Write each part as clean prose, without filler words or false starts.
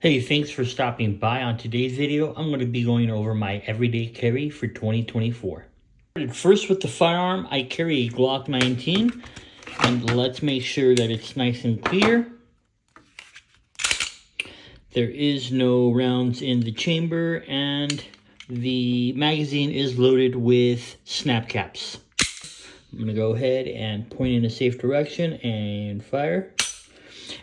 Hey, thanks for stopping by. On today's video, I'm going to be going over my everyday carry for 2024. First with the firearm, I carry a Glock 19, and let's make sure that it's nice and clear. There is no rounds in the chamber, and the magazine is loaded with snap caps. I'm going to go ahead and point in a safe direction and fire.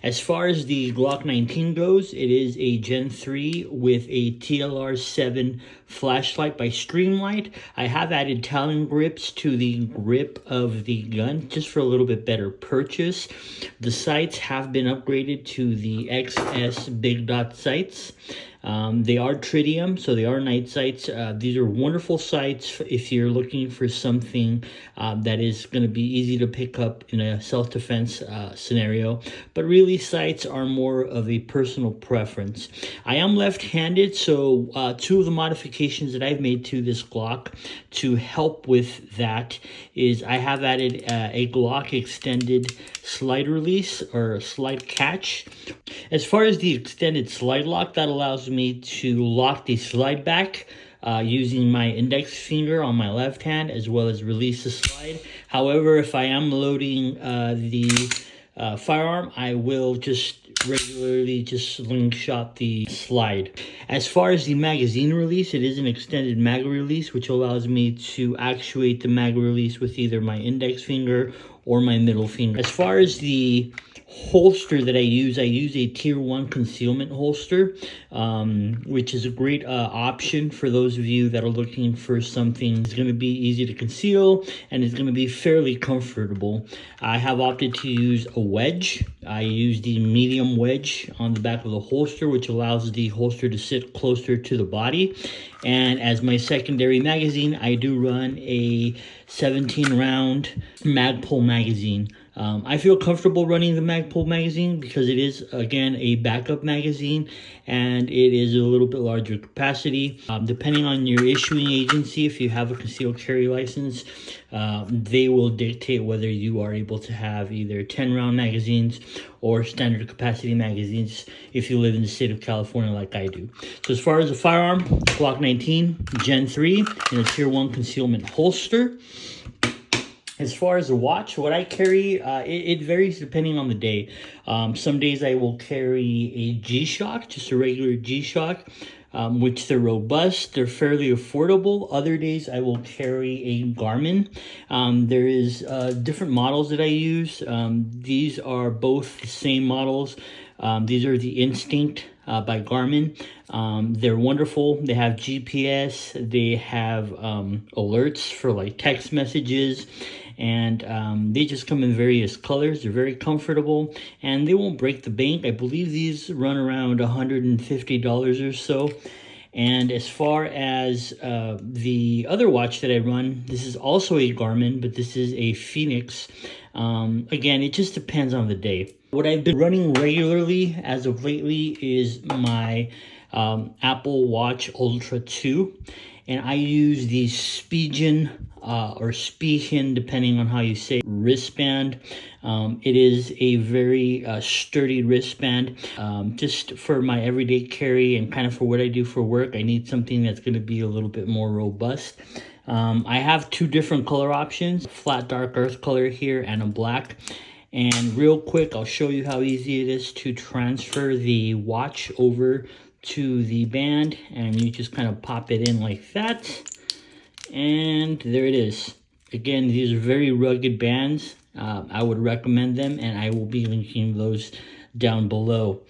As far as the Glock 19 goes, it is a Gen 3 with a TLR7 flashlight by Streamlight. I have added Talon grips to the grip of the gun just for a little bit better purchase. The sights have been upgraded to the XS Big Dot sights. They are tritium, so they are night sights. These are wonderful sights if you're looking for something that is going to be easy to pick up in a self-defense scenario. But really, sights are more of a personal preference. I am left-handed, so two of the modifications that I've made to this Glock to help with that is I have added a Glock extended slide release or slide catch. As far as the extended slide lock, that allows me to lock the slide back using my index finger on my left hand, as well as release the slide. However, if I am loading the firearm, I will just regularly just slingshot the slide. As far as the magazine release, it is an extended mag release, which allows me to actuate the mag release with either my index finger or my middle finger. As far as the holster that I use a tier 1 concealment holster, which is a great option for those of you that are looking for something that's going to be easy to conceal and is going to be fairly comfortable. I have opted to use a wedge. I use the medium wedge on the back of the holster, which allows the holster to sit closer to the body. And as my secondary magazine, I do run a 17 round Magpul magazine. I feel comfortable running the Magpul magazine because it is, again, a backup magazine and it is a little bit larger capacity. Depending on your issuing agency, if you have a concealed carry license, they will dictate whether you are able to have either 10-round magazines or standard capacity magazines if you live in the state of California like I do. So as far as the firearm, Glock 19 Gen 3 in a tier 1 concealment holster. As far as the watch, what I carry, it varies depending on the day. Some days I will carry a G-Shock, just a regular G-Shock, which they're robust, they're fairly affordable. Other days I will carry a Garmin. There is different models that I use. These are both the same models. These are the Instinct by Garmin. They're wonderful. They have GPS. They have alerts for like text messages. And they just come in various colors. They're very comfortable and they won't break the bank. I believe these run around $150 or so. And as far as the other watch that I run, this is also a Garmin, but this is a Phoenix. Again, it just depends on the day. What I've been running regularly as of lately is my Apple Watch Ultra 2. And I use the Spigen or Spigen, depending on how you say it, wristband. It is a very sturdy wristband. Just for my everyday carry and kind of for what I do for work, I need something that's going to be a little bit more robust. I have two different color options, flat dark earth color here and a black. And real quick, I'll show you how easy it is to transfer the watch over to the band, and you just kind of pop it in like that, and there it is. Again, these are very rugged bands. I would recommend them, and I will be linking those down below.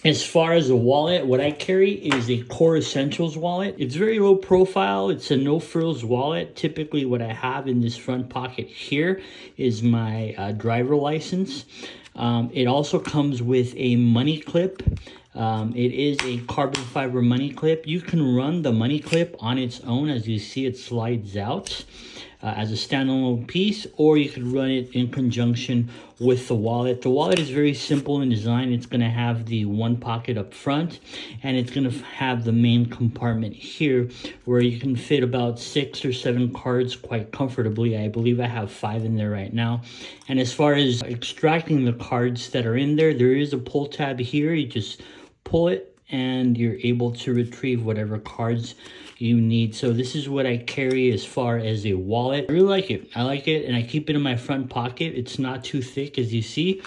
As far as the wallet, what I carry is a Core Essentials wallet. It's very low profile. It's a no frills wallet. Typically what I have in this front pocket here is my driver license. It also comes with a money clip. It is a carbon fiber money clip. You can run the money clip on its own. As you see, it slides out as a standalone piece, or you could run it in conjunction with the wallet. The wallet is very simple in design. It's going to have the one pocket up front, and it's going to have the main compartment here where you can fit about 6 or 7 cards quite comfortably. I believe I have 5 in there right now. And as far as extracting the cards that are in there, there is a pull tab here. You just pull it, and you're able to retrieve whatever cards you need. So this is what I carry as far as a wallet. I really like it. I like it, and I keep it in my front pocket. It's not too thick, as you see.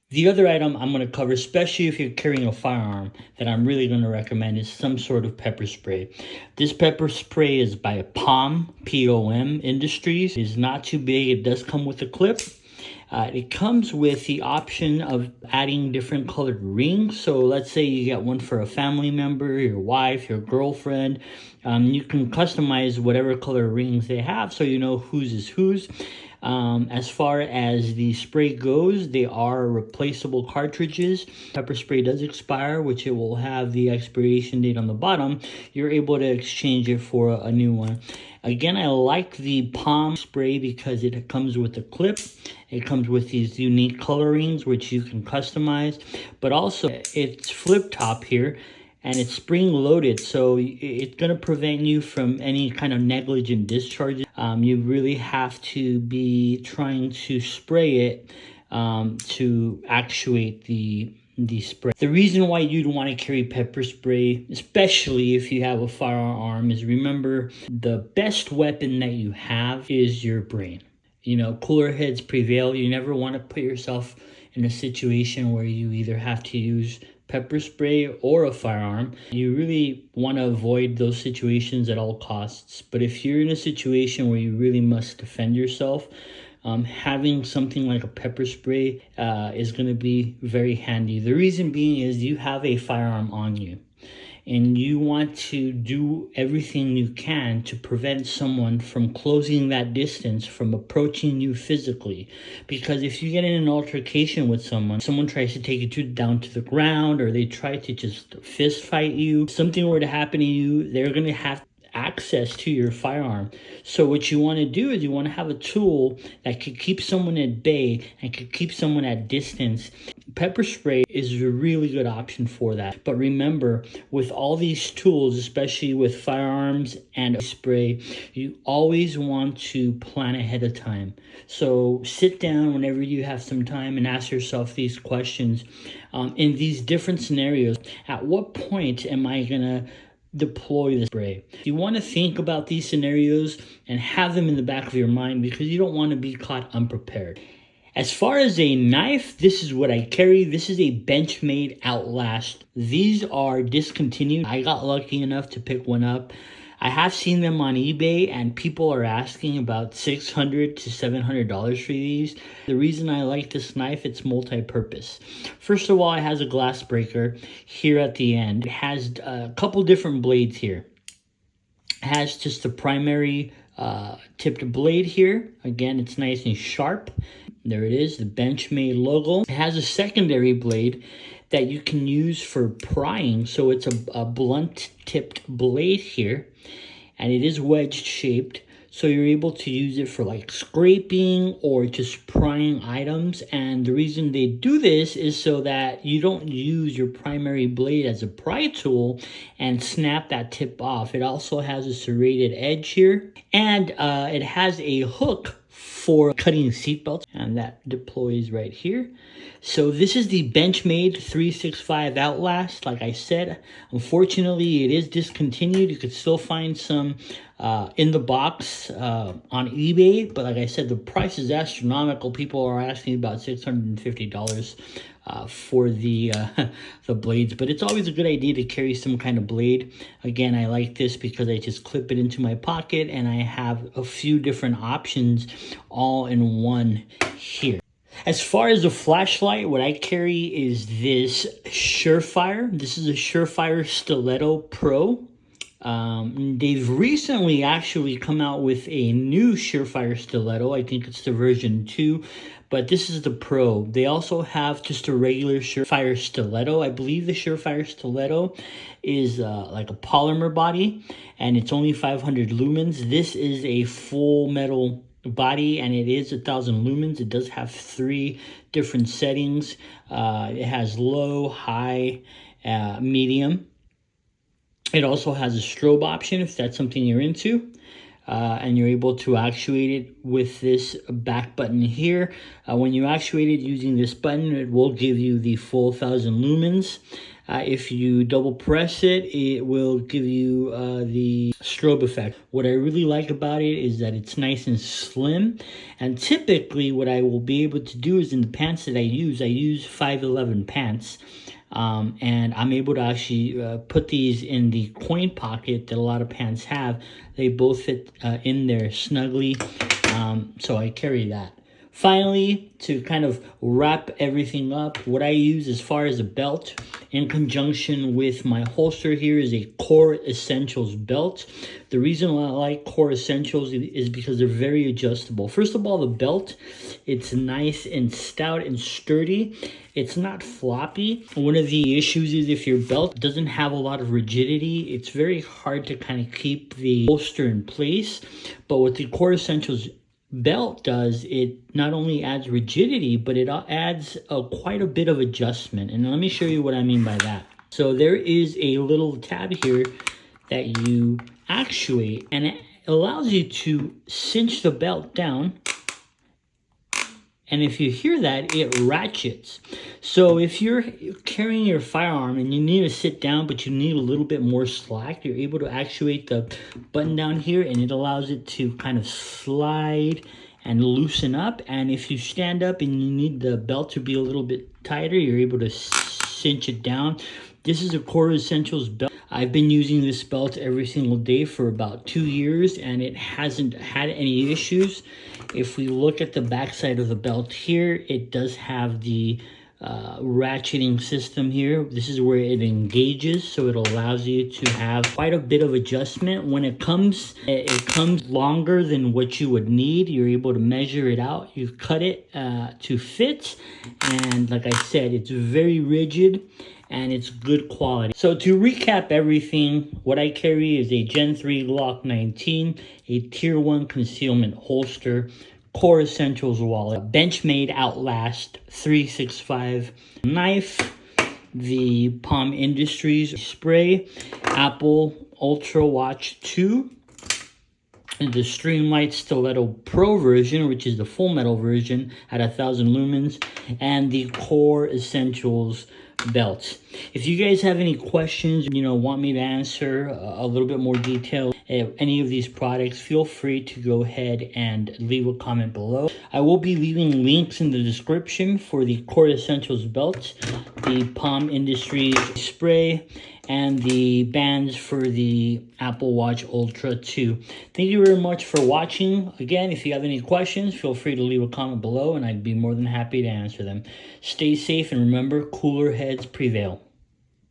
The other item I'm going to cover, especially if you're carrying a firearm, that I'm really going to recommend is some sort of pepper spray. This pepper spray is by POM, P-O-M Industries. It's not too big. It does come with a clip. It comes with the option of adding different colored rings. So let's say you get one for a family member, your wife, your girlfriend. You can customize whatever color rings they have so you know whose is whose. As far as the spray goes, they are replaceable cartridges. Pepper spray does expire, which it will have the expiration date on the bottom. You're able to exchange it for a new one. Again, I like the POM spray because it comes with a clip. It comes with these unique colorings, which you can customize. But also, it's flip top here, and it's spring loaded, so it's going to prevent you from any kind of negligent discharges. You really have to be trying to spray it to actuate the spray. The reason why you'd want to carry pepper spray, especially if you have a firearm, is remember the best weapon that you have is your brain. You know, cooler heads prevail. You never want to put yourself in a situation where you either have to use pepper spray or a firearm. You really want to avoid those situations at all costs. But if you're in a situation where you really must defend yourself, having something like a pepper spray is going to be very handy. The reason being is you have a firearm on you, and you want to do everything you can to prevent someone from closing that distance, from approaching you physically. Because if you get in an altercation with someone tries to take you down to the ground, or they try to just fist fight you, something were to happen to you, they're going to have access to your firearm. So what you want to do is you want to have a tool that could keep someone at bay and could keep someone at distance. Pepper spray is a really good option for that. But remember, with all these tools, especially with firearms and spray, you always want to plan ahead of time. So sit down whenever you have some time and ask yourself these questions. In these different scenarios, at what point am I going to deploy the spray? You want to think about these scenarios and have them in the back of your mind, because you don't want to be caught unprepared. As far as a knife, this is what I carry. This is a Benchmade Outlast. These are discontinued. I got lucky enough to pick one up. I have seen them on eBay, and people are asking about $600 to $700 for these. The reason I like this knife, it's multi-purpose. First of all, it has a glass breaker here at the end. It has a couple different blades here. It has just the primary tipped blade here. Again, it's nice and sharp. There it is, the Benchmade logo. It has a secondary blade that you can use for prying. So it's a blunt tipped blade here, and it is wedge shaped. So you're able to use it for like scraping or just prying items. And the reason they do this is so that you don't use your primary blade as a pry tool and snap that tip off. It also has a serrated edge here, and it has a hook for cutting seatbelts, and that deploys right here. So this is the Benchmade 365 Outlast. Like I said, unfortunately, it is discontinued. You could still find some in the box on eBay, but like I said, the price is astronomical. People are asking about $650 for the blades, but it's always a good idea to carry some kind of blade. Again, I like this because I just clip it into my pocket, and I have a few different options all in one here. As far as a flashlight, what I carry is this Shurefire. This is a Shurefire Stiletto Pro. They've recently actually come out with a new Shurefire Stiletto. I think it's the version 2, but this is the Pro. They also have just a regular Shurefire Stiletto. I believe the Shurefire Stiletto is like a polymer body, and it's only 500 lumens. This is a full metal body, and it is 1,000 lumens. It does have 3 different settings. It has low, high, medium. It also has a strobe option if that's something you're into. And you're able to actuate it with this back button here. When you actuate it using this button, it will give you the full 1,000 lumens. If you double press it, it will give you the strobe effect. What I really like about it is that it's nice and slim. And typically what I will be able to do is in the pants that I use 511 pants. And I'm able to actually put these in the coin pocket that a lot of pants have. They both fit in there snugly, so I carry that. Finally, to kind of wrap everything up, what I use as far as a belt in conjunction with my holster here is a Core Essentials belt. The reason why I like Core Essentials is because they're very adjustable. First of all, the belt, it's nice and stout and sturdy. It's not floppy. One of the issues is if your belt doesn't have a lot of rigidity, it's very hard to kind of keep the holster in place. But what the Core Essentials belt does, it not only adds rigidity, but it adds quite a bit of adjustment. And let me show you what I mean by that. So there is a little tab here that you actuate, and it allows you to cinch the belt down. And if you hear that, it ratchets. So if you're carrying your firearm and you need to sit down, but you need a little bit more slack, you're able to actuate the button down here, and it allows it to kind of slide and loosen up. And if you stand up and you need the belt to be a little bit tighter, you're able to cinch it down. This is a Core Essentials belt. I've been using this belt every single day for about 2 years, and it hasn't had any issues. If we look at the backside of the belt here, it does have the ratcheting system here. This is where it engages, so it allows you to have quite a bit of adjustment. When it comes longer than what you would need. You're able to measure it out. You cut it to fit, and like I said, it's very rigid and it's good quality. So to recap everything, what I carry is a Gen 3 Glock 19, a Tier 1 concealment holster, Core Essentials wallet, Benchmade Outlast 365 knife, the Palm Industries spray, Apple Ultra Watch 2, the Streamlight Stiletto Pro version, which is the full metal version at 1000 lumens, and the Core Essentials belt. If you guys have any questions, want me to answer a little bit more detail any of these products, feel free to go ahead and leave a comment below. I will be leaving links in the description for the Core Essentials belt, the Palm Industries spray, and the bands for the Apple Watch Ultra 2. Thank you very much for watching. Again, if you have any questions, feel free to leave a comment below and I'd be more than happy to answer them. Stay safe and remember, cooler heads prevail.